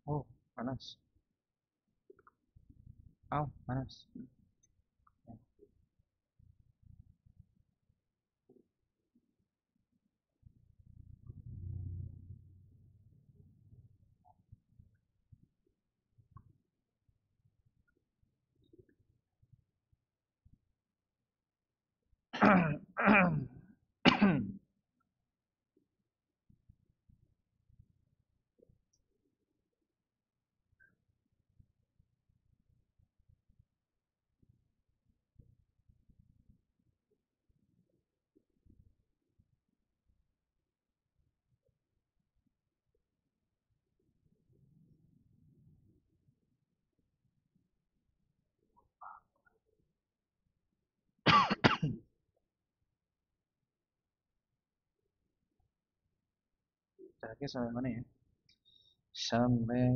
Oh, panas. Oh, panas. Terakhir sampai mana ya? Sampai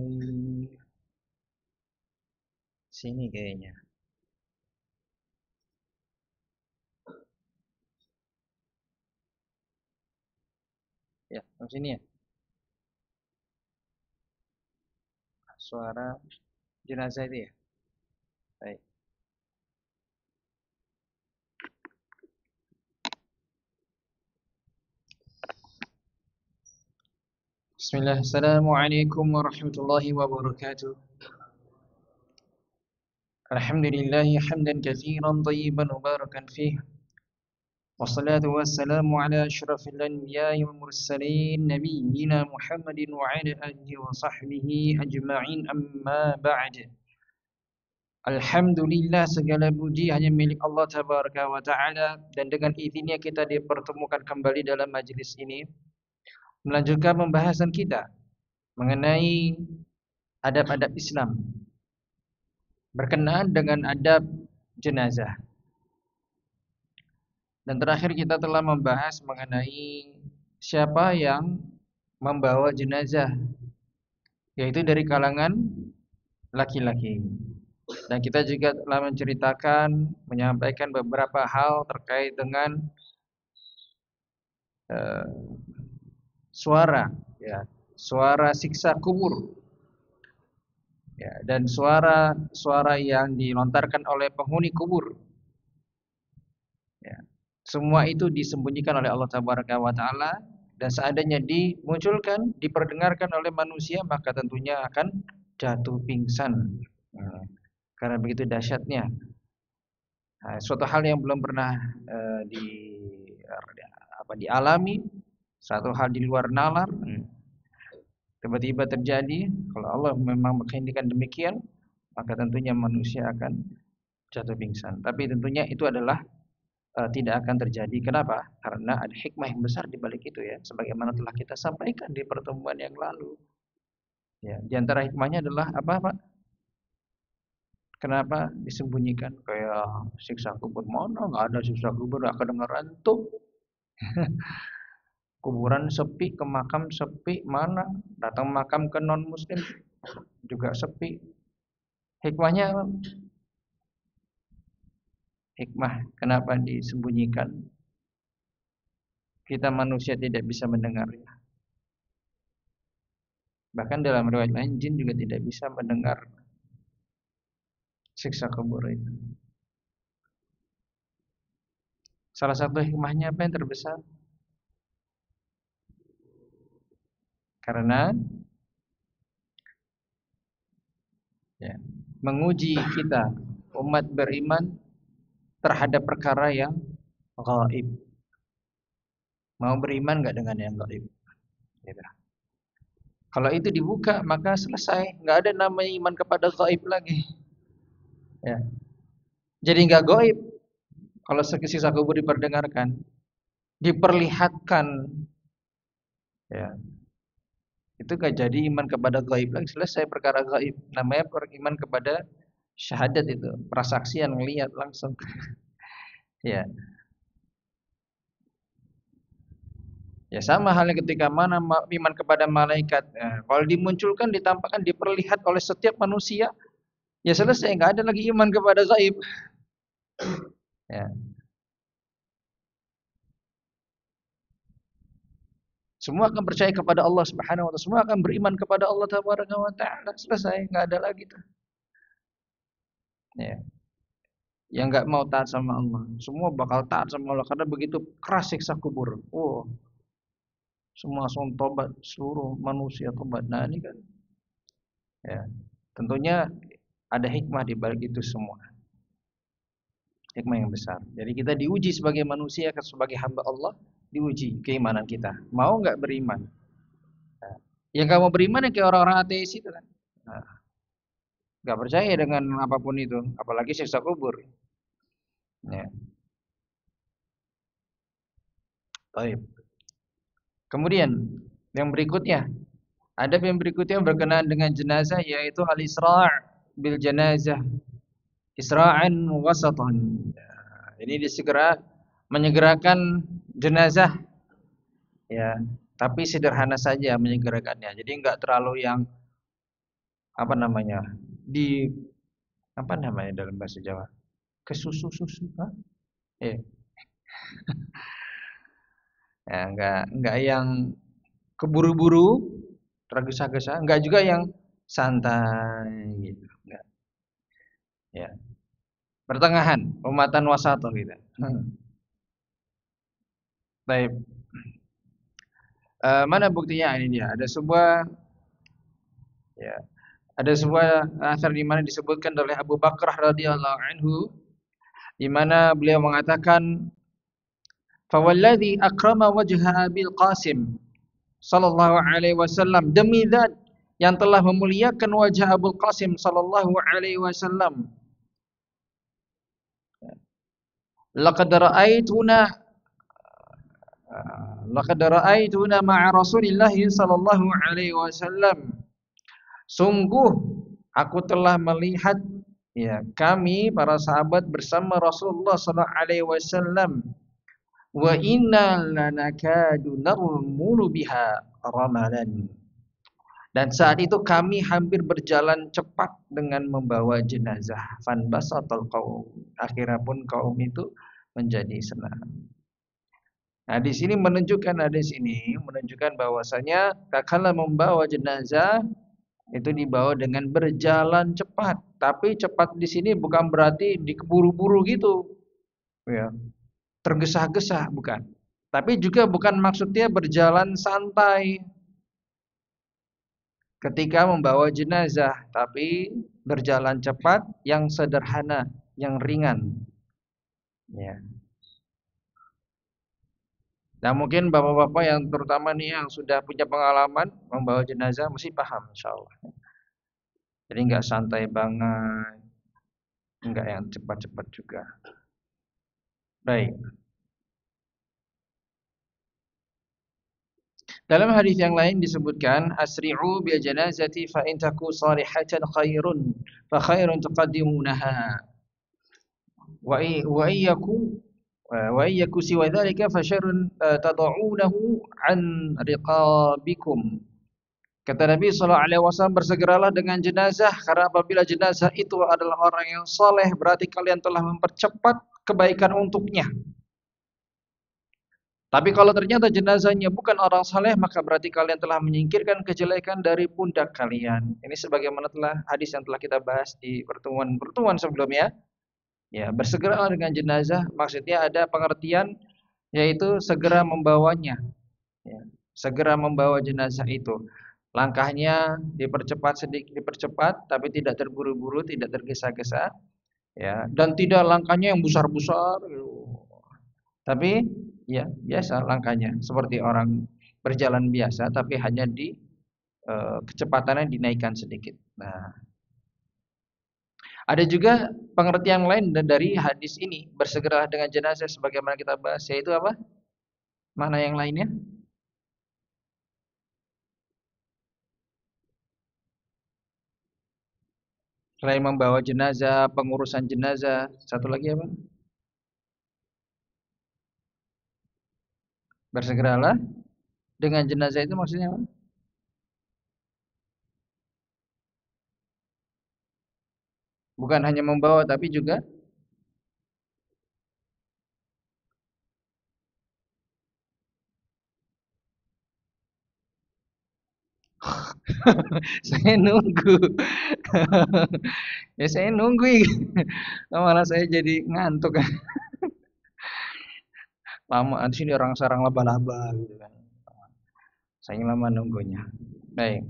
sini kayaknya. Ya, sampai sini ya. Suara jenazah itu ya. Baik. Bismillah. Assalamualaikum warahmatullahi wabarakatuh. Alhamdulillah hamdan katsiran tayyiban mubarakan fih. Wassalatu wassalamu ala asyrafil anbiya'i wal mursalin nabiyyina Muhammadin wa ala alihi wa sahbihi ajma'in amma ba'd. Alhamdulillah segala puji hanya milik Allah Tabaraka wa Ta'ala, dan dengan izinnya kita dipertemukan kembali dalam majlis ini melanjutkan pembahasan kita mengenai adab-adab Islam berkenaan dengan adab jenazah. Dan terakhir kita telah membahas mengenai siapa yang membawa jenazah, yaitu dari kalangan laki-laki. Dan kita juga telah menceritakan, menyampaikan beberapa hal terkait dengan suara, ya, suara siksa kubur, ya, dan suara yang dilontarkan oleh penghuni kubur. Ya. Semua itu disembunyikan oleh Allah Tabaraka wa Ta'ala, dan seandainya dimunculkan, diperdengarkan oleh manusia, maka tentunya akan jatuh pingsan. Karena begitu dahsyatnya. Suatu hal yang belum pernah dialami, satu hal di luar nalar, tiba-tiba terjadi. Kalau Allah memang menghendakkan demikian, maka tentunya manusia akan jatuh pingsan. Tapi tentunya itu adalah tidak akan terjadi. Kenapa? Karena ada hikmah yang besar di balik itu, ya. Sebagaimana telah kita sampaikan di pertemuan yang lalu. Ya, di antara hikmahnya adalah apa, Pak? Kenapa disembunyikan? Kayak siksa kubur, mana nggak ada siksa kubur, nggak kedengeran tuh. Kuburan sepi, ke makam sepi, mana datang makam ke non muslim juga sepi. Hikmahnya apa? Hikmah kenapa disembunyikan? Kita manusia tidak bisa mendengarnya. Bahkan dalam riwayat lain, jin juga tidak bisa mendengar siksa kubur itu. Salah satu hikmahnya apa yang terbesar? Karena ya, menguji kita umat beriman terhadap perkara yang gaib. Mau beriman nggak dengan yang gaib? Gitu. Kalau itu dibuka, maka selesai, nggak ada namanya iman kepada gaib lagi. Ya. Jadi nggak gaib kalau siksa kubur diperdengarkan, diperlihatkan, ya, itu nggak jadi iman kepada gaib lagi, selesai perkara gaib. Namanya beriman kepada syahadat, itu prasaksian, melihat langsung. Ya. Ya, sama halnya ketika mana iman kepada malaikat. Nah, kalau dimunculkan, ditampakkan, diperlihat oleh setiap manusia, ya selesai, nggak ada lagi iman kepada gaib. Ya. Semua akan percaya kepada Allah Subhanahu wa taala, semua akan beriman kepada Allah Tabaraka wa taala. Selesai, enggak ada lagi tuh. Ya. Yang enggak mau taat sama Allah, semua bakal taat sama Allah karena begitu keras siksa kubur. Oh, semua langsung tobat, seluruh manusia tobat. Nah, ini kan ya, tentunya ada hikmah di balik itu semua. Hikmah yang besar. Jadi kita diuji sebagai manusia, sebagai hamba Allah, diuji keimanan kita. Mau nggak beriman? Nah, yang nggak mau beriman ya kayak orang-orang ateis itu kan. Nah, nggak percaya dengan apapun itu, apalagi siksa kubur. Ya, baik. Kemudian yang berikutnya, adab yang berikutnya berkenaan dengan jenazah yaitu al-isra' bil janazah. Isra'an wasatan. Ini disegera menyegerakan jenazah ya, tapi sederhana saja menyegerakannya. Jadi enggak terlalu yang apa namanya? Di apa namanya dalam bahasa Jawa? Kesusu-susu, eh. Ya, enggak yang keburu-buru, tergesa-gesa, enggak juga yang santai gitu, enggak. Ya. Pertengahan, umatan wasatoh gitu. Baik. Mana buktinya? Ini dia. Ya, ada sebuah asar di mana disebutkan oleh Abu Bakar radhiyallahu anhu di mana beliau mengatakan fawalladzi akrama wajha Abil Qasim sallallahu alaihi wasallam, demi zat yang telah memuliakan wajah Abu Qasim sallallahu alaihi wasallam, laqad ra'aituna ma'a Rasulillah sallallahu alaihi wasallam. Sungguh aku telah melihat ya kami para sahabat bersama Rasulullah sallallahu alaihi wasallam, wa inna lanakadu narmulu biha ramalan. Dan saat itu kami hampir berjalan cepat dengan membawa jenazah. Fanbasatal qaum. Akhirnya pun kaum itu menjadi senang. Nah, di sini menunjukkan bahwasanya tatkala membawa jenazah itu dibawa dengan berjalan cepat. Tapi cepat di sini bukan berarti dikeburu-buru gitu. Ya, tergesa-gesa bukan. Tapi juga bukan maksudnya berjalan santai ketika membawa jenazah, tapi berjalan cepat yang sederhana, yang ringan. Ya. Nah, mungkin bapak-bapak yang terutama nih yang sudah punya pengalaman membawa jenazah mesti paham insyaallah. Jadi enggak santai banget, enggak yang cepat-cepat juga. Baik. Dalam hadis yang lain disebutkan asri'u bil janazati fa in taku salihatan khairun fa khairun tuqaddimunaha wa iyyaku siwa dzalika fa syarrun tad'unahu an riqabikum. Kata Nabi sallallahu alaihi wasallam, bersegeralah dengan jenazah karena apabila jenazah itu adalah orang yang saleh berarti kalian telah mempercepat kebaikan untuknya. Tapi kalau ternyata jenazahnya bukan orang saleh maka berarti kalian telah menyingkirkan kejelekan dari pundak kalian. Ini sebagaimana telah hadis yang telah kita bahas di pertemuan sebelumnya. Ya, bersegeralah dengan jenazah maksudnya ada pengertian yaitu segera membawanya. Ya, segera membawa jenazah itu. Langkahnya dipercepat tapi tidak terburu-buru, tidak tergesa-gesa, ya, dan tidak langkahnya yang besar-besar gitu. Tapi ya biasa langkahnya seperti orang berjalan biasa tapi hanya kecepatannya dinaikkan sedikit. Nah, ada juga pengertian lain dari hadis ini, bersegeralah dengan jenazah sebagaimana kita bahas, yaitu apa? Mana yang lainnya? Selain membawa jenazah, pengurusan jenazah, satu lagi apa? Bersegeralah dengan jenazah itu maksudnya apa? Bukan hanya membawa tapi juga Saya nunggu. Ya saya nunggu. Malah saya jadi ngantuk. Lama di sini orang sarang laba-laba gitu kan. Saya lama nunggunya. Baik.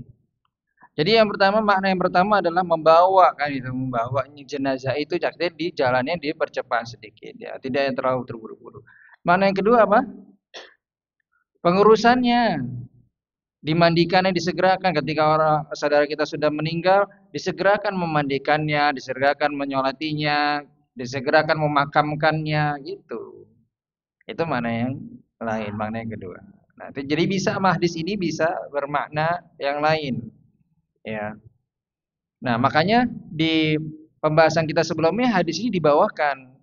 Jadi yang pertama, makna yang pertama adalah membawa kan itu, membawa jenazah itu jadi di jalannya dipercepat sedikit ya, tidak yang terlalu terburu-buru. Makna yang kedua apa? Pengurusannya. Dimandikannya disegerakan ketika orang saudara kita sudah meninggal, disegerakan memandikannya, disegerakan menyolatinya, disegerakan memakamkannya gitu. Itu makna yang lain, makna yang kedua. Nah, jadi bisa hadis ini bisa bermakna yang lain, ya. Nah, makanya di pembahasan kita sebelumnya hadis ini dibawakan.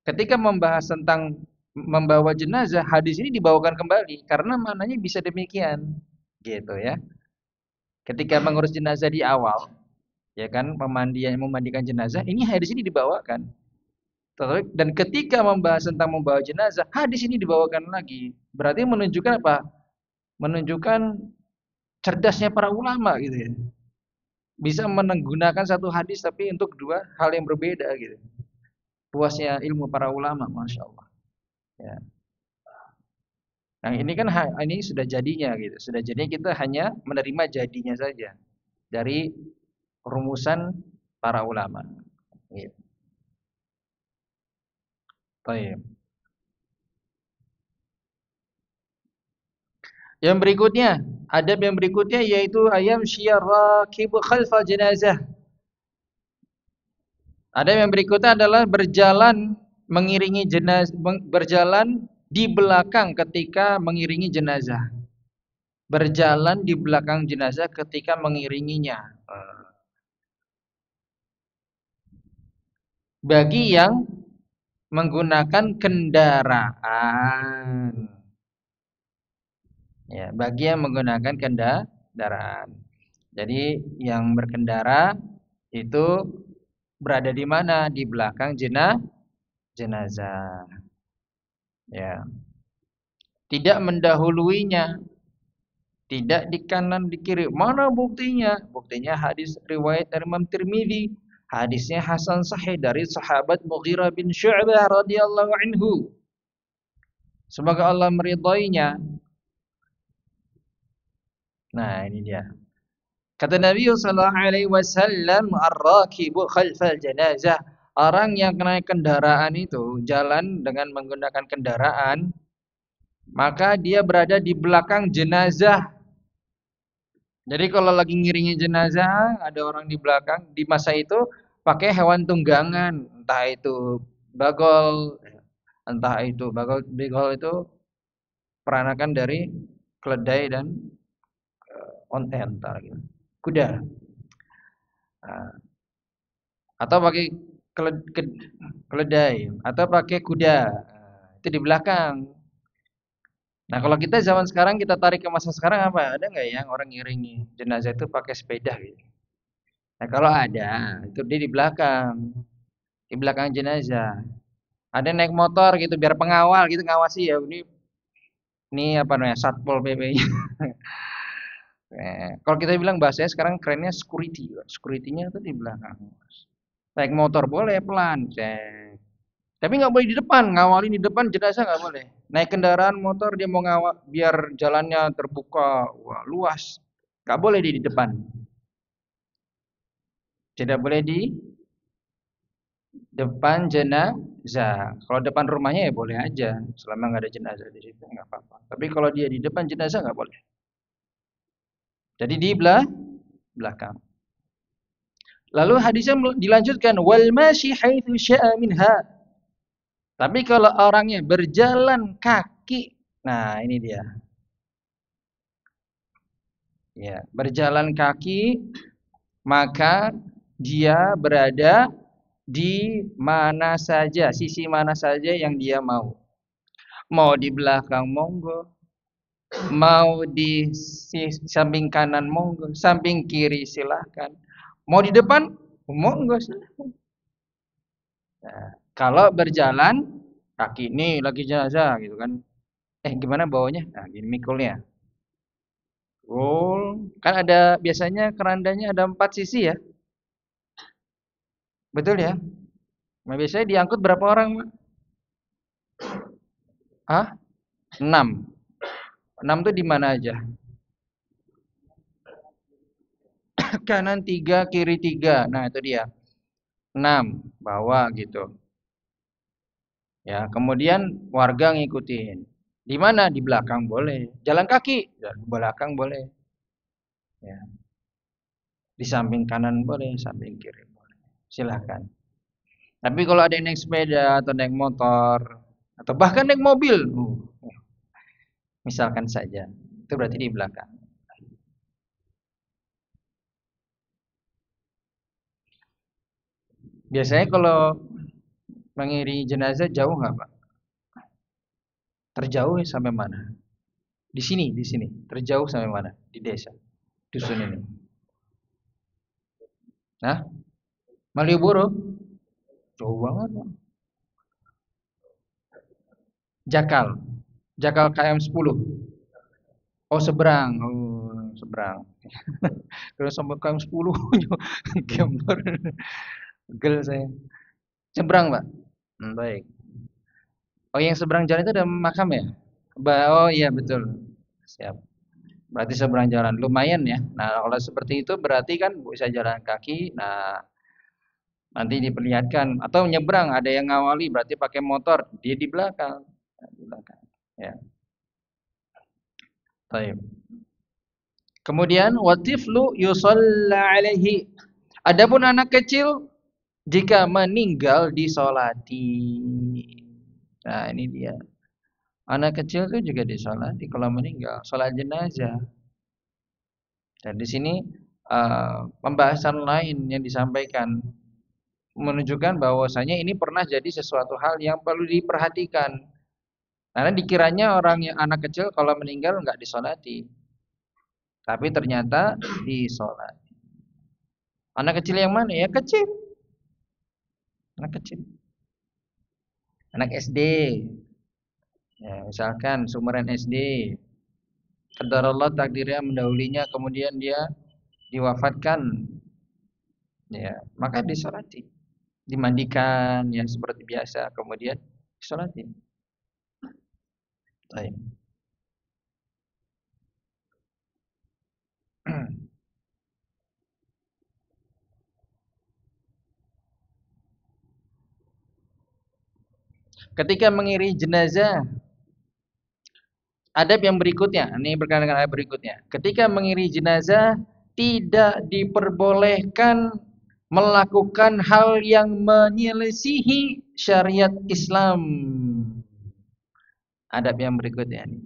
Ketika membahas tentang membawa jenazah, hadis ini dibawakan kembali karena maknanya bisa demikian, gitu ya. Ketika mengurus jenazah di awal, ya kan, memandikan jenazah, ini hadis ini dibawakan. Dan ketika membahas tentang membawa jenazah, hadis ini dibawakan lagi. Berarti menunjukkan apa? Menunjukkan cerdasnya para ulama gitu ya. Bisa menggunakan satu hadis tapi untuk dua hal yang berbeda gitu. Puasnya ilmu para ulama, masya Allah. Ya. Nah ini kan ini sudah jadinya gitu. Sudah jadinya kita hanya menerima jadinya saja dari rumusan para ulama. Gitu. Baik. Yang berikutnya, adab yang berikutnya yaitu ayam syarrakib khalfal jenazah. Adab yang berikutnya adalah berjalan mengiringi jenazah, berjalan di belakang ketika mengiringi jenazah. Berjalan di belakang jenazah ketika mengiringinya. Bagi yang menggunakan kendaraan. Ya, bagi yang menggunakan kendaraan. Jadi yang berkendara itu berada di mana? Di belakang jenazah. Ya. Tidak mendahuluinya, tidak di kanan di kiri. Mana buktinya? Buktinya hadis riwayat dari Imam Tirmidzi. Hadisnya hasan sahih dari sahabat Mughirah bin Syu'bah radhiyallahu anhu. Semoga Allah meridainya. Nah, ini dia. Kata Nabi sallallahu alaihi wasallam, "Ar-rakibu khalfal janazah." Orang yang naik kendaraan itu jalan dengan menggunakan kendaraan, maka dia berada di belakang jenazah. Jadi kalau lagi ngiringi jenazah, ada orang di belakang, di masa itu pakai hewan tunggangan, entah itu bagol, entah itu bagol itu peranakan dari keledai dan onta gitu. Kuda. Nah, atau pakai keledai atau pakai kuda. Nah, itu di belakang. Nah, kalau kita zaman sekarang kita tarik ke masa sekarang apa? Ada nggak yang orang ngiringi jenazah itu pakai sepeda gitu? Nah, kalau ada, itu dia di belakang jenazah. Ada naik motor gitu biar pengawal gitu ngawasi ya ini apa namanya Satpol PP-nya. Kalau kita bilang bahasanya sekarang kerennya security. Security-nya itu di belakang. Naik motor boleh pelan, cek. Tapi nggak boleh di depan, ngawalin di depan jenazah nggak boleh. Naik kendaraan motor dia mau ngawal biar jalannya terbuka, wah luas, nggak boleh di depan. Tidak boleh di depan jenazah. Kalau depan rumahnya ya boleh aja, selama nggak ada jenazah di situ nggak apa-apa. Tapi kalau dia di depan jenazah nggak boleh. Jadi di belakang. Lalu hadisnya dilanjutkan wal masyi haitsu syaa minha. Tapi kalau orangnya berjalan kaki, nah ini dia. Ya, berjalan kaki maka dia berada di mana saja, sisi mana saja yang dia mau. Mau di belakang monggo, mau di samping kanan monggo, samping kiri silahkan. Mau di depan monggo silahkan. Nah, kalau berjalan kaki nih lagi jenazah gitu kan. Gimana bawanya? Nah, gini mikulnya. Oh, kan ada biasanya kerandanya ada 4 sisi ya. Betul ya? Nah, biasanya diangkut berapa orang, Pak? Hah? 6. 6 tuh di mana aja? Kanan 3, kiri 3. Nah, itu dia. 6 bawah gitu. Ya, kemudian warga ngikutin. Di mana? Di belakang boleh. Jalan kaki, di belakang boleh. Ya, di samping kanan boleh, samping kiri boleh. Silahkan. Tapi kalau ada yang naik sepeda atau naik motor atau bahkan naik mobil, misalkan saja, itu berarti di belakang. Biasanya kalau mengiringi jenazah jauh nggak, Pak? Terjauh sampai mana? Di sini, di sini. Terjauh sampai mana? Di desa, dusun ini. Nah, Malioboro, jauh banget, Pak. Jakal, Jakal KM 10. Oh, seberang. Oh, seberang. Kalau sampai KM 10, gambar. Gel saya. Seberang, Pak. Baik. Oh, yang seberang jalan itu ada makam ya? Oh iya betul. Siap. Berarti seberang jalan lumayan ya. Nah, kalau seperti itu berarti kan bisa jalan kaki. Nah, nanti diperlihatkan atau nyebrang ada yang ngawali berarti pakai motor, dia di belakang. Di belakang. Ya. Baik. Kemudian watiflu yusalla alaihi. Adapun anak kecil jika meninggal disolati. Nah, ini dia. Anak kecil itu juga disolati kalau meninggal, sholat jenazah. Dan di sini pembahasan lain yang disampaikan menunjukkan bahwasanya ini pernah jadi sesuatu hal yang perlu diperhatikan. Karena dikiranya orang yang anak kecil kalau meninggal nggak disolati, tapi ternyata disolati. Anak kecil yang mana? Ya kecil, anak kecil, anak SD. Ya, misalkan sumuran SD, qadarullah takdirnya mendahulunya, kemudian dia diwafatkan, ya maka disolati, dimandikan ya seperti biasa, kemudian disolati. Baik. Ketika mengiringi jenazah, adab yang berikutnya, ini berkaitan dengan adab berikutnya. Ketika mengiringi jenazah, tidak diperbolehkan melakukan hal yang menyelisihi syariat Islam. Adab yang berikutnya ini.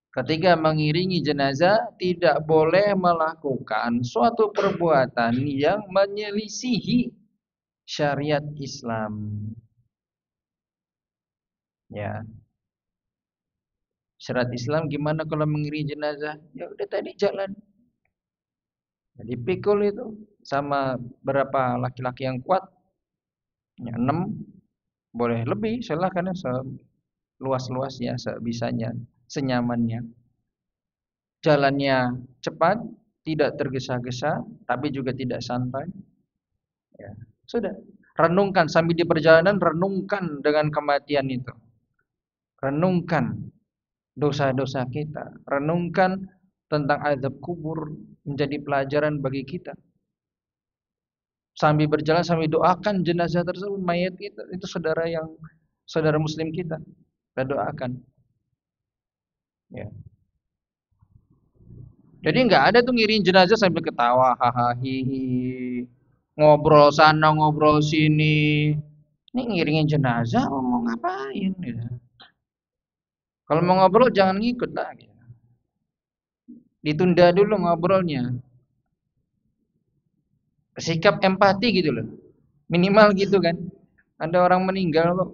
Ketika mengiringi jenazah, tidak boleh melakukan suatu perbuatan yang menyelisihi syariat Islam. Ya, syariat Islam gimana kalau mengiringi jenazah? Ya udah tadi jalan. Dipikul itu sama berapa laki-laki yang kuat? Ya, 6, boleh lebih, silahkan ya, seluas-luasnya, sebisanya, senyamannya. Jalannya cepat, tidak tergesa-gesa, tapi juga tidak santai. Ya, sudah. Renungkan sambil di perjalanan, renungkan dengan kematian itu. Renungkan dosa-dosa kita. Renungkan tentang azab kubur menjadi pelajaran bagi kita. Sambil berjalan sambil doakan jenazah tersebut, mayat itu saudara muslim kita. Kita doakan. Ya. Jadi nggak ada tuh ngiring jenazah sambil ketawa, hahaha, hihi, ngobrol sana, ngobrol sini. Ini ngiringin jenazah mau ngapain? Gitu. Kalau mau ngobrol jangan ngikut lah. Gitu. Ditunda dulu ngobrolnya. Sikap empati gitu loh. Minimal gitu kan. Ada orang meninggal kok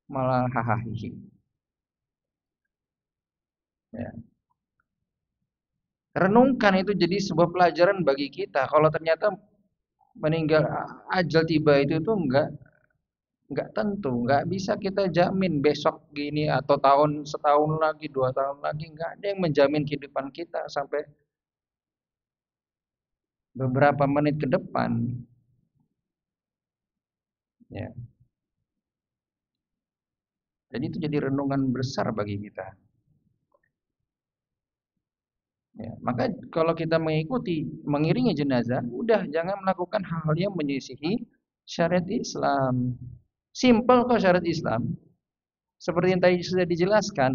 malah hahaha. Ya. Renungkan itu jadi sebuah pelajaran bagi kita. Kalau ternyata meninggal ajal tiba itu tuh enggak Nggak tentu, nggak bisa kita jamin besok gini atau setahun lagi, 2 tahun lagi, nggak ada yang menjamin kehidupan kita sampai beberapa menit ke depan. Ya, jadi itu jadi renungan besar bagi kita. Ya, maka kalau kita mengiringi jenazah, udah jangan melakukan hal-hal yang menyisihi syariat Islam. Simple kok syariat Islam. Seperti yang tadi sudah dijelaskan.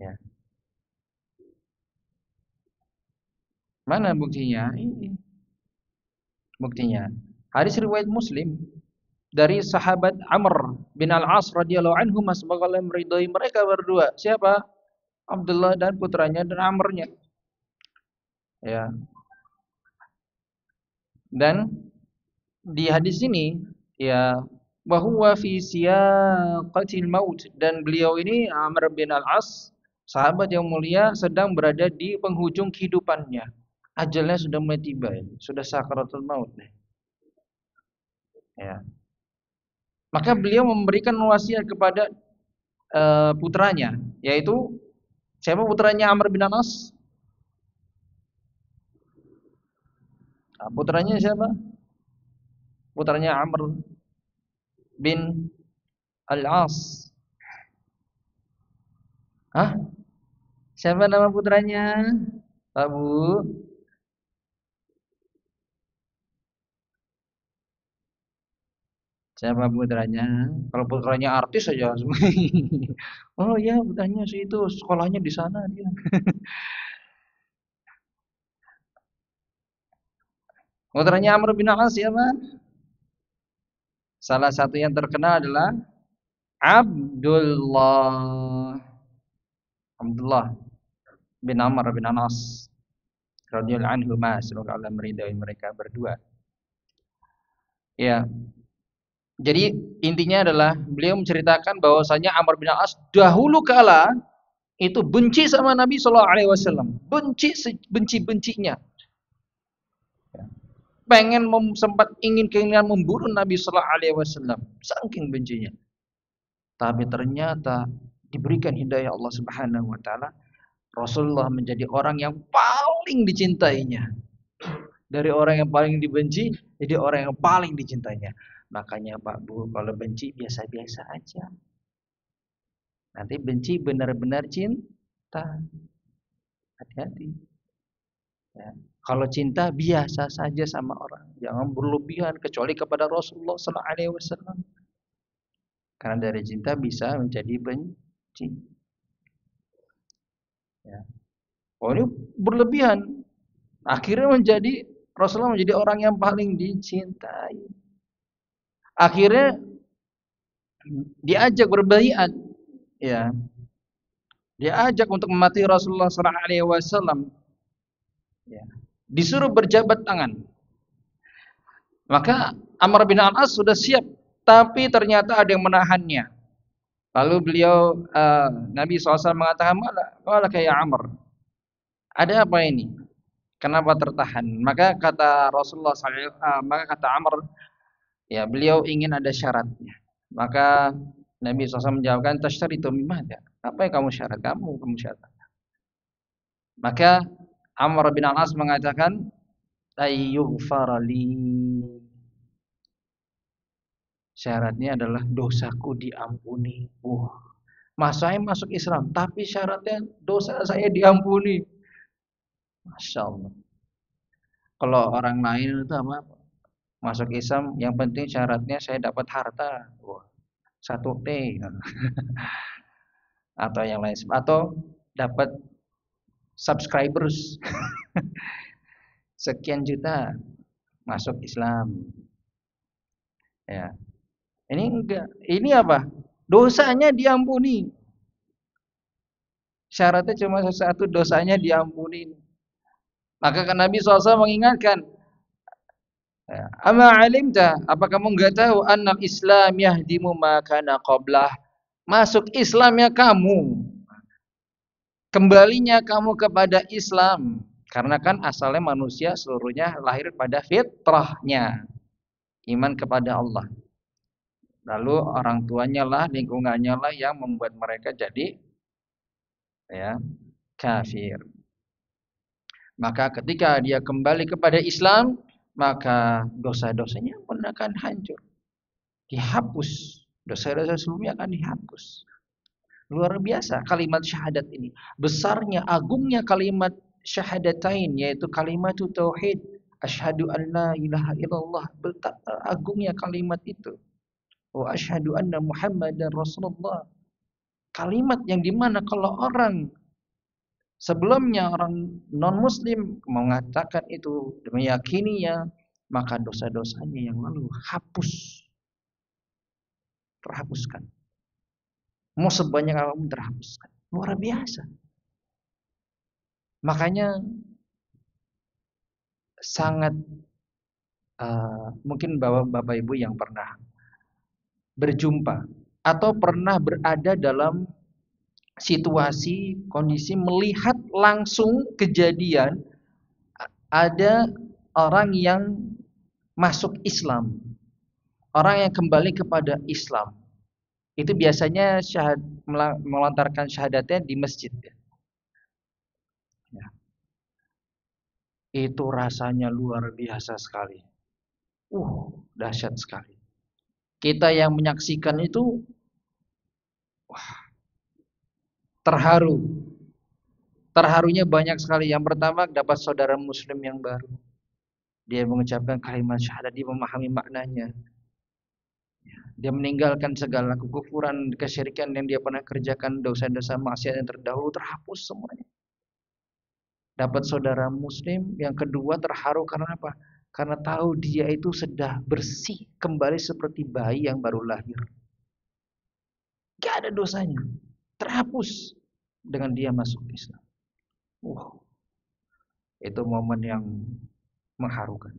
Ya. Mana buktinya? Ini buktinya. Hadis riwayat Muslim dari sahabat Amr bin Al-As radhiyallahu anhu, semoga Allah meridhai mereka berdua. Siapa? Abdullah dan putranya dan Amrnya. Ya. Dan di hadis ini ya bahwa fi siyaqatil maut, dan beliau ini Amr bin Al-As, sahabat yang mulia, sedang berada di penghujung kehidupannya. Ajalnya sudah mulai tiba, sudah sakaratul maut. Ya. Maka beliau memberikan wasiat kepada putranya, yaitu siapa putranya Amr bin Al-As? Putranya siapa? Putranya Amr bin Al-As. Hah? Siapa nama putranya? Pak Bu? Siapa putranya? Kalau putranya artis saja. Oh ya, putranya sih itu sekolahnya di sana dia. Putranya Amr bin Al-As siapa? Salah satu yang terkenal adalah Abdullah. Abdullah bin Amr bin Al-As radhiyallahu anhu, semoga Allah meridai mereka berdua. Ya. Jadi intinya adalah beliau menceritakan bahwasanya Amr bin Al-As dahulu kala itu benci sama Nabi Shallallahu Alaihi Wasallam, benci-bencinya, pengen sempat keinginan membunuh Nabi Shallallahu Alaihi Wasallam, saking bencinya. Tapi ternyata diberikan hidayah Allah Subhanahu Wa Taala, Rasulullah menjadi orang yang paling dicintainya. Dari orang yang paling dibenci jadi orang yang paling dicintainya. Makanya Pak Bu, kalau benci biasa-biasa aja. Nanti benci benar-benar cinta. Hati-hati. Ya. Kalau cinta biasa saja sama orang, jangan berlebihan kecuali kepada Rasulullah Sallallahu Alaihi Wasallam. Karena dari cinta bisa menjadi benci. Ya. Oh ini berlebihan. Akhirnya Rasulullah menjadi orang yang paling dicintai. Akhirnya diajak berbaiat, ya, diajak untuk memati Rasulullah Sallallahu Alaihi Wasallam, ya, disuruh berjabat tangan. Maka Amr bin Al-As sudah siap, tapi ternyata ada yang menahannya. Lalu beliau Nabi SAW mengatakan, "Malah kayak Amr, ada apa ini? Kenapa tertahan?" Maka kata Rasulullah maka kata Amr, ya beliau ingin ada syaratnya. Maka Nabi SAW menjawabkan, tashtaritu mimada? Apa yang kamu syarat? Kamu syarat. Maka Amr bin Al-As mengatakan, ayyughfarali. Syaratnya adalah dosaku diampuni. Saya masuk Islam, tapi syaratnya dosa saya diampuni. Masya Allah. Kalau orang lain itu apa? Masuk Islam, yang penting syaratnya saya dapat harta. 1 T. Atau yang lain. Atau dapat subscribers. Sekian juta masuk Islam. Ya. Ini enggak. Ini apa? Dosanya diampuni. Syaratnya cuma satu, dosanya diampuni. Maka kan Nabi SAW mengingatkan, ama alimta, apa kamu enggak tahu annal Islam yahdimu ma kana qablah? Masuk Islamnya kamu, kembalinya kamu kepada Islam. Karena kan asalnya manusia seluruhnya lahir pada fitrahnya, iman kepada Allah. Lalu orang tuanya lah, lingkungannya lah yang membuat mereka jadi ya kafir. Maka ketika dia kembali kepada Islam, maka dosa-dosanya pun akan hancur, dihapus. Dosa-dosa sebelumnya akan dihapus. Luar biasa kalimat syahadat ini. Besarnya, agungnya kalimat syahadatain, yaitu kalimat tauhid. Asyhadu an la ilaha illallah. Betapa agungnya kalimat itu. Wa asyhadu anna Muhammadar Rasulullah. Kalimat yang dimana kalau orang sebelumnya, orang non-muslim mengatakan itu, meyakininya, maka dosa-dosanya yang lalu terhapuskan. Mau sebanyak apapun terhapuskan. Luar biasa. Makanya sangat mungkin bapak ibu yang pernah berjumpa atau pernah berada dalam situasi, kondisi melihat langsung kejadian ada orang yang masuk Islam, orang yang kembali kepada Islam. Itu biasanya melontarkan syahadatnya di masjid. Ya. Itu rasanya luar biasa sekali. Dahsyat sekali. Kita yang menyaksikan itu terharu. Terharunya banyak sekali. Yang pertama dapat saudara muslim yang baru. Dia mengucapkan kalimat syahadat, dia memahami maknanya. Dia meninggalkan segala kekufuran, kesyirikan yang dia pernah kerjakan, dosa-dosa maksiat yang terdahulu terhapus semuanya. Dapat saudara muslim. Yang kedua terharu karena apa? Karena tahu dia itu sudah bersih kembali seperti bayi yang baru lahir. Gak ada dosanya. Terhapus dengan dia masuk Islam. Itu momen yang mengharukan.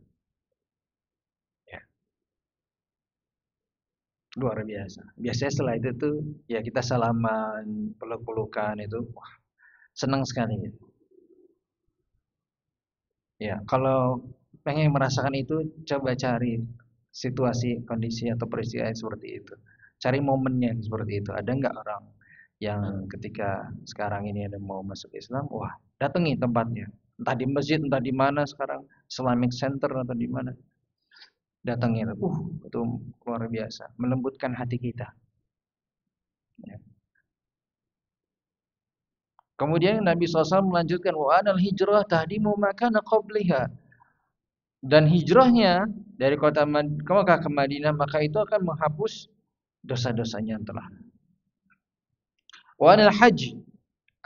Ya. Luar biasa. Biasanya setelah itu tuh ya kita salaman, peluk-pelukan itu. Senang sekali. Ya, kalau pengen merasakan itu, coba cari situasi, kondisi atau peristiwa yang seperti itu. Cari momennya seperti itu. Ada nggak orang yang ketika sekarang ini ada mau masuk Islam, datangi tempatnya. Entah di masjid, entah di mana sekarang, Islamic Center atau di mana. Datangi, itu luar biasa, melembutkan hati kita. Ya. Kemudian Nabi SAW melanjutkan wa anal hijrah tahdimu makana qabliha. Dan hijrahnya dari kota Mekah ke Madinah, maka itu akan menghapus dosa-dosanya yang telah. Wa anil haji,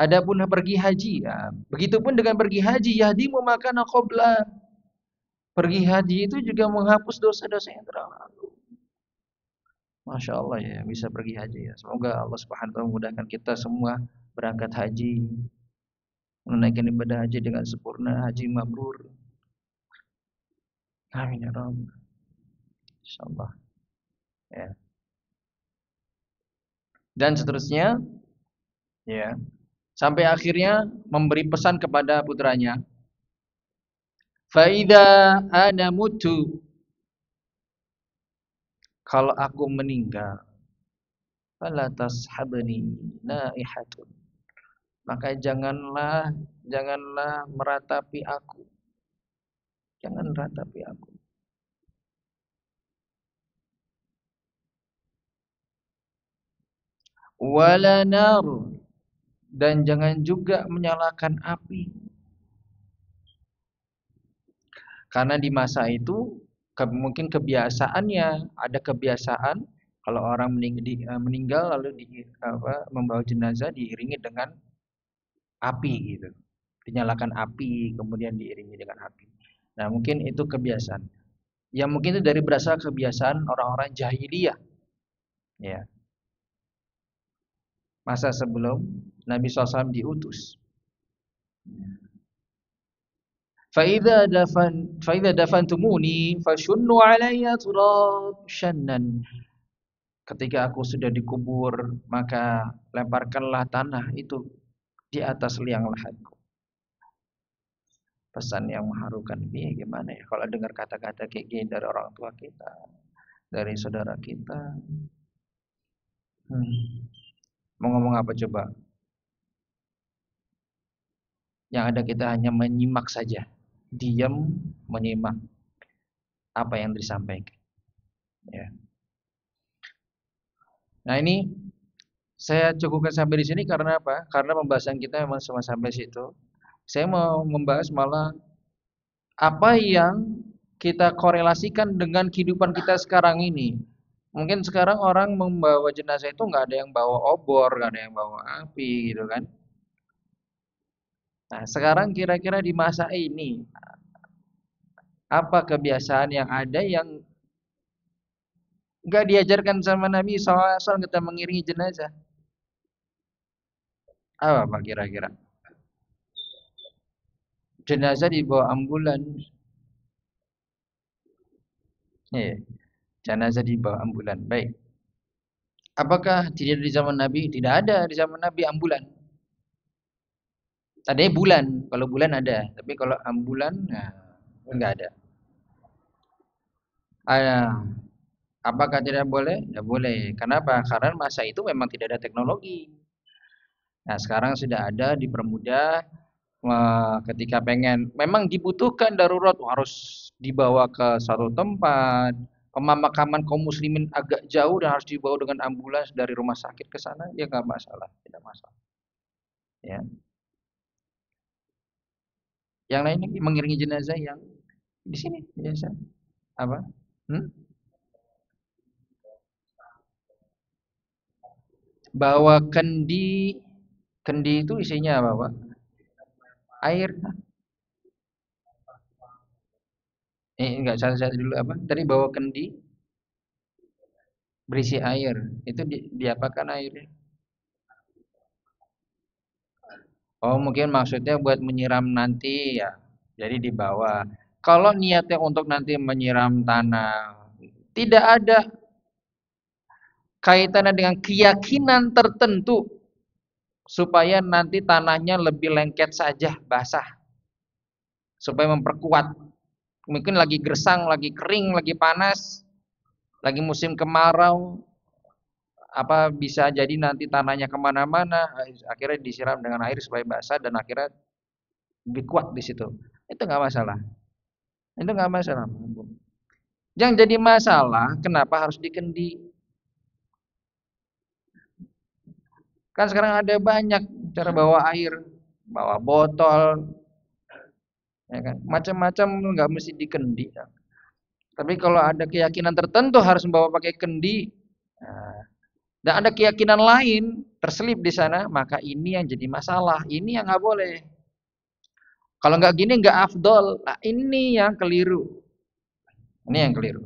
adapun pergi haji, ya, begitupun dengan pergi haji, yahdimu makana qabla. Pergi haji itu juga menghapus dosa-dosa yang telah lalu. Masya Allah ya, bisa pergi haji ya. Semoga Allah Subhanahu wa taala memudahkan kita semua berangkat haji, menunaikan ibadah haji dengan sempurna, haji mabrur. Amin ya Rabb. Insyaallah. Ya. Dan seterusnya, ya. Sampai akhirnya memberi pesan kepada putranya. Fa idza ana mutu, kalau aku meninggal, fala tashabni naihatun. Maka janganlah meratapi aku. Jangan ratapi aku. Wala nar, dan jangan juga menyalakan api. Karena di masa itu mungkin kebiasaannya, ada kebiasaan kalau orang meninggal lalu membawa jenazah diiringi dengan api gitu. Dinyalakan api kemudian diiringi dengan api. Nah, mungkin itu kebiasaan. Ya mungkin itu dari berasal kebiasaan orang-orang jahiliyah. Ya. Masa sebelum Nabi SAW diutus. Fa'idza dafantumuni fashunnu alayya turab shannan. Ketika aku sudah dikubur, maka lemparkanlah tanah itu di atas liang lahatku. Pesan yang mengharukan. Ini gimana ya kalau dengar kata-kata kayak gini dari orang tua kita. dari saudara kita. Mau ngomong apa coba? Yang ada kita hanya menyimak saja, diam menyimak apa yang disampaikan. Ya. Nah ini saya cukupkan sampai di sini karena apa? Karena pembahasan kita memang cuma sampai situ. Saya mau membahas malah apa yang kita korelasikan dengan kehidupan kita sekarang ini. Mungkin sekarang orang membawa jenazah itu nggak ada yang bawa obor, nggak ada yang bawa api, gitu kan? Nah, sekarang kira-kira di masa ini apa kebiasaan yang ada yang nggak diajarkan sama Nabi SAW kita mengiringi jenazah? Apa Pak kira-kira? Jenazah dibawa ambulans. Iya, jenazah dibawa ambulan. Baik. Apakah tidak di zaman Nabi? Tidak ada di zaman Nabi ambulan. Adanya bulan. Kalau bulan ada, tapi kalau ambulan nah, enggak ada. Apakah tidak boleh? Ya boleh. Kenapa? Karena masa itu memang tidak ada teknologi. Nah, sekarang sudah ada, dipermudah. Ketika pengen, memang dibutuhkan darurat harus dibawa ke satu tempat. Pemakaman kaum muslimin agak jauh dan harus dibawa dengan ambulans dari rumah sakit ke sana, ya nggak masalah, tidak masalah. Ya. Yang lain mengiringi jenazah yang di sini biasa apa? Hmm? Bawa kendi, kendi itu isinya apa, Pak? Air. Enggak, saya dulu apa? Tadi bawa kendi berisi air. Itu diapakan airnya? Oh, mungkin maksudnya buat menyiram nanti ya. Jadi dibawa. Kalau niatnya untuk nanti menyiram tanah, tidak ada kaitannya dengan keyakinan tertentu supaya nanti tanahnya lebih lengket saja, basah, supaya memperkuat. Mungkin lagi gersang, lagi kering, lagi panas, lagi musim kemarau, apa bisa jadi nanti tanahnya kemana-mana, akhirnya disiram dengan air supaya basah dan akhirnya lebih kuat di situ. Itu nggak masalah. Itu nggak masalah. Yang jadi masalah, kenapa harus dikendi? Kan sekarang ada banyak cara bawa air, bawa botol, ya kan? Macam-macam nggak mesti dikendi. Tapi kalau ada keyakinan tertentu harus membawa pakai kendi, nah, dan ada keyakinan lain terselip di sana, maka ini yang jadi masalah. Ini yang nggak boleh. Kalau nggak gini nggak afdol. Nah, ini yang keliru. Ini yang keliru.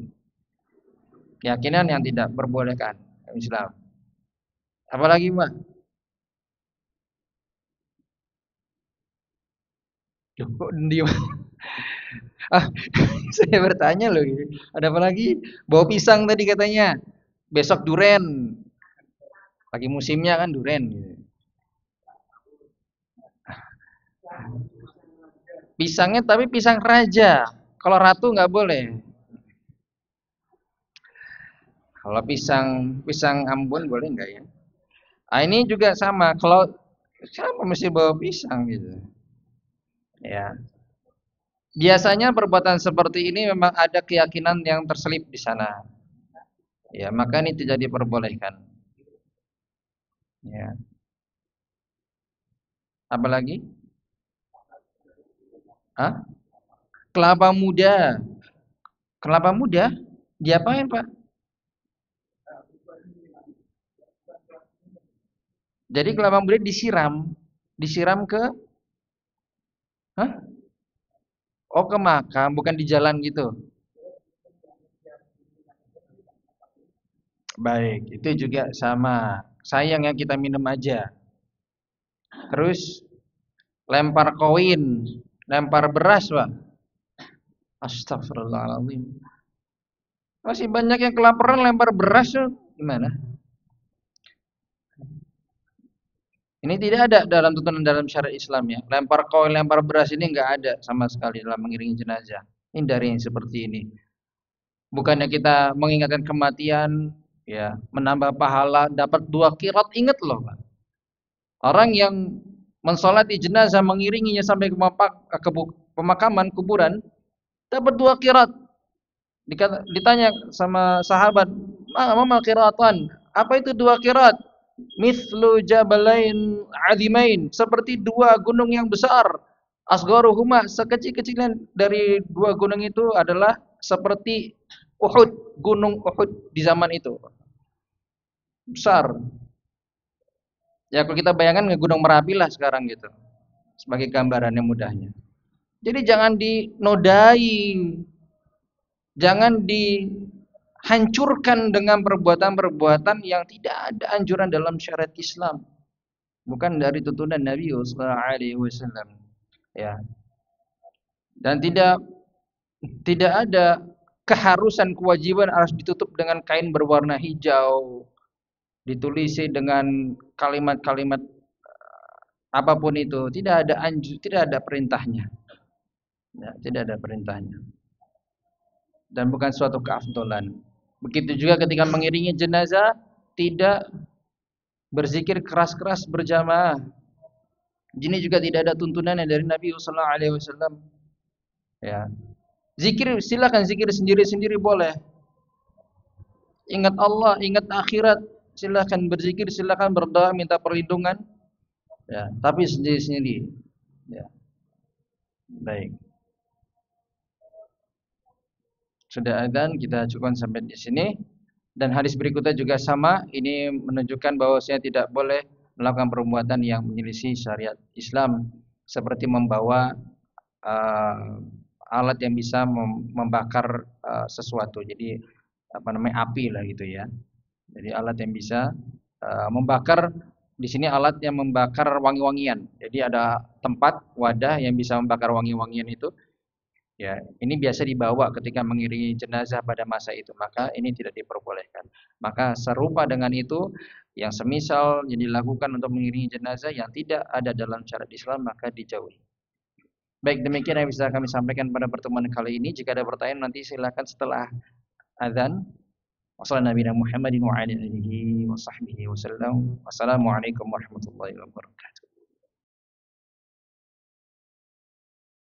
Keyakinan yang tidak perbolehkan Islam. Apalagi Mbak? Kok diam? Ah, saya bertanya loh ini. Ada apa lagi? Bawa pisang tadi katanya. Besok duren. Lagi musimnya kan duren. Pisangnya tapi pisang raja. Kalau ratu nggak boleh. Kalau pisang pisang Ambon boleh nggak ya? Ah ini juga sama. Kalau siapa mesti bawa pisang gitu? Ya. Biasanya perbuatan seperti ini memang ada keyakinan yang terselip di sana. Ya, maka ini tidak diperbolehkan. Ya. Apalagi? Hah? Kelapa muda. Kelapa muda? Diapain, Pak? Jadi kelapa muda disiram. Disiram ke? Hah? Oh, ke makam, bukan di jalan gitu. Baik, itu juga sama. Sayang ya kita minum aja. Terus lempar koin, lempar beras, Pak. Astagfirullahaladzim. Masih banyak yang kelaparan lempar beras tuh. Gimana? Ini tidak ada dalam tuntunan dalam syariat Islam ya. Lempar koin, lempar beras ini enggak ada sama sekali dalam mengiringi jenazah. Hindari yang seperti ini. Bukannya kita mengingatkan kematian, ya, menambah pahala, dapat 2 qirat. Ingat loh, Pak. Orang yang mensolati jenazah, mengiringinya sampai ke pemakaman kuburan, dapat 2 qirat. Ditanya sama sahabat, "Ma qiratan?" Apa itu 2 qirat? Mithlu jabalain azimain, seperti 2 gunung yang besar. Asgharuhuma, sekecil-kecilnya dari 2 gunung itu adalah seperti Uhud, gunung Uhud di zaman itu. Besar. Ya kalau kita bayangkan Gunung Merapi lah sekarang gitu. Sebagai gambarannya mudahnya. Jadi jangan dinodai, jangan dihancurkan dengan perbuatan-perbuatan yang tidak ada anjuran dalam syariat Islam. Bukan dari tuntunan Nabi sallallahu alaihi wasallam. Ya. Dan tidak ada keharusan kewajiban harus ditutup dengan kain berwarna hijau, ditulisi dengan kalimat-kalimat apapun itu, tidak ada perintahnya. Ya, tidak ada perintahnya. Dan bukan suatu keafdolan. Begitu juga ketika mengiringi jenazah, tidak berzikir keras-keras berjamaah. Ini juga tidak ada tuntunannya dari Nabi sallallahu alaihi wasallam. Ya. Zikir, silakan zikir sendiri-sendiri boleh. Ingat Allah, ingat akhirat, silakan berzikir, silakan berdoa minta perlindungan. Ya, tapi sendiri-sendiri. Ya. Baik. Sudah adzan, kita cukupkan sampai di sini. Dan hadis berikutnya juga sama. Ini menunjukkan bahwa saya tidak boleh melakukan perbuatan yang menyelisih syariat Islam, seperti membawa alat yang bisa membakar sesuatu. Jadi apa namanya, api lah gitu ya. Jadi alat yang bisa membakar. Di sini alat yang membakar wangi-wangian. Jadi ada tempat wadah yang bisa membakar wangi-wangian itu. Ya, ini biasa dibawa ketika mengiringi jenazah pada masa itu, maka ini tidak diperbolehkan. Maka serupa dengan itu, yang semisal yang dilakukan untuk mengiringi jenazah yang tidak ada dalam syariat Islam, maka dijauhi. Baik, demikian yang bisa kami sampaikan pada pertemuan kali ini. Jika ada pertanyaan nanti silakan setelah azan. Wassalamualaikum warahmatullahi wabarakatuh.